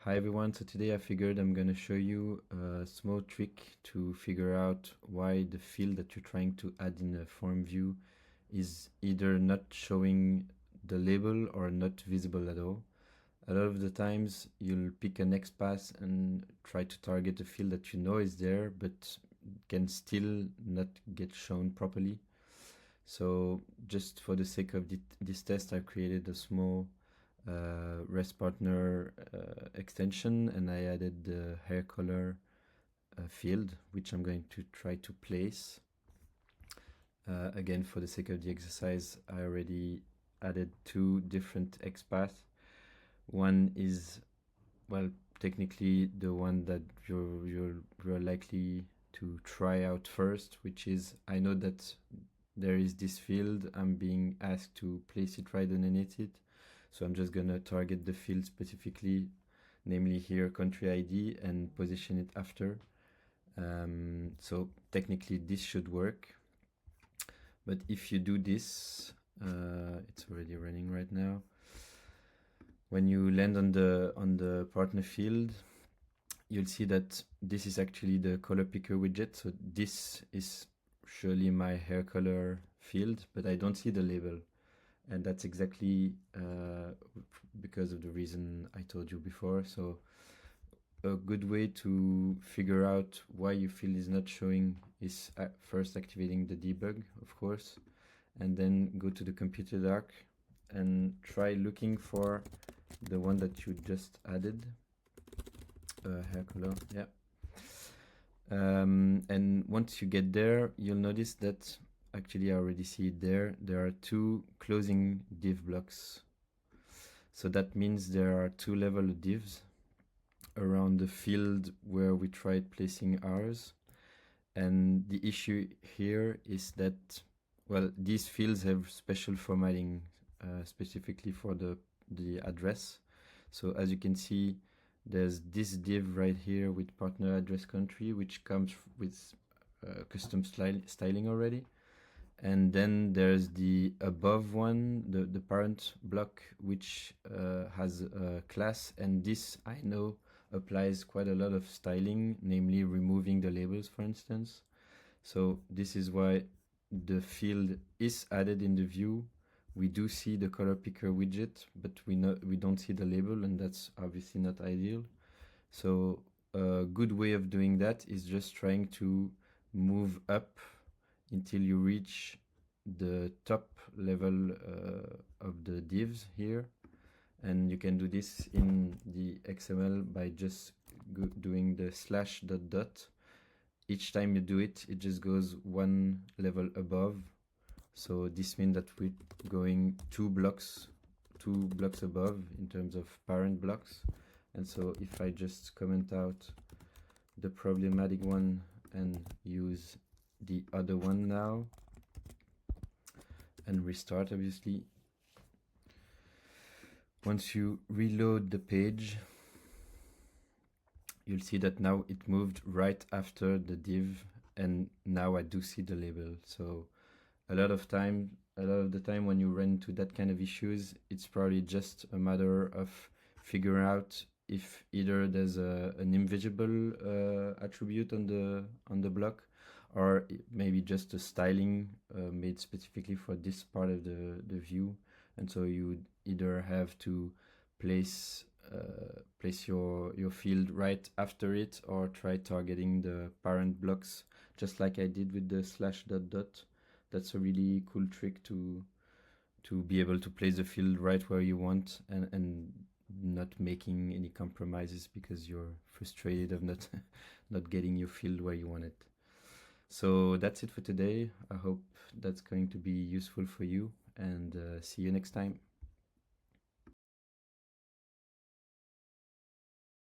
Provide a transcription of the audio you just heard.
Hi everyone, so today I figured I'm going to show you a small trick to figure out why the field that you're trying to add in a form view is either not showing the label or not visible at all. A lot of the times you'll pick an XPath and try to target a field that you know is there but can still not get shown properly. So just for the sake of this test, I created a small REST partner extension, and I added the hair color field, which I'm going to try to place. Again, for the sake of the exercise, I already added two different XPaths. One is, well, technically the one that you're likely to try out first, which is, I know that there is this field, I'm being asked to place it right underneath it. So I'm just gonna target the field specifically, namely here country ID, and position it after. So technically this should work. But if you do this, it's already running right now. When you land on the partner field, you'll see that this is actually the color picker widget. So this is surely my hair color field, but I don't see the label. And that's exactly because of the reason I told you before. So a good way to figure out why your field is not showing is first activating the debug, of course, and then go to the computer doc and try looking for the one that you just added, hair color, yeah. And once you get there, you'll notice that actually I already see it there. There are two closing div blocks. So that means there are two level of divs around the field where we tried placing ours. And the issue here is that, well, these fields have special formatting specifically for the address. So as you can see, there's this div right here with partner address country, which comes with custom styling already. And then there's the above one, the parent block, which has a class. And this, I know, applies quite a lot of styling, namely removing the labels, for instance. So this is why the field is added in the view. We do see the color picker widget, but we don't see the label, and that's obviously not ideal. So a good way of doing that is just trying to move up until you reach the top level of the divs here. And you can do this in the XML by just doing the /... Each time you do it, it just goes one level above. So this means that we're going two blocks above in terms of parent blocks. And so if I just comment out the problematic one and use the other one now and restart, obviously, once you reload the page, you'll see that now it moved right after the div, and now I do see the label. So a lot of the time when you run into that kind of issues, it's probably just a matter of figuring out if either there's an invisible attribute on the block, or maybe just a styling made specifically for this part of the view. And so you would either have to place your field right after it, or try targeting the parent blocks, just like I did with the /... That's a really cool trick to be able to place the field right where you want, and not making any compromises because you're frustrated of not not getting your field where you want it. So that's it for today. I hope that's going to be useful for you, and see you next time.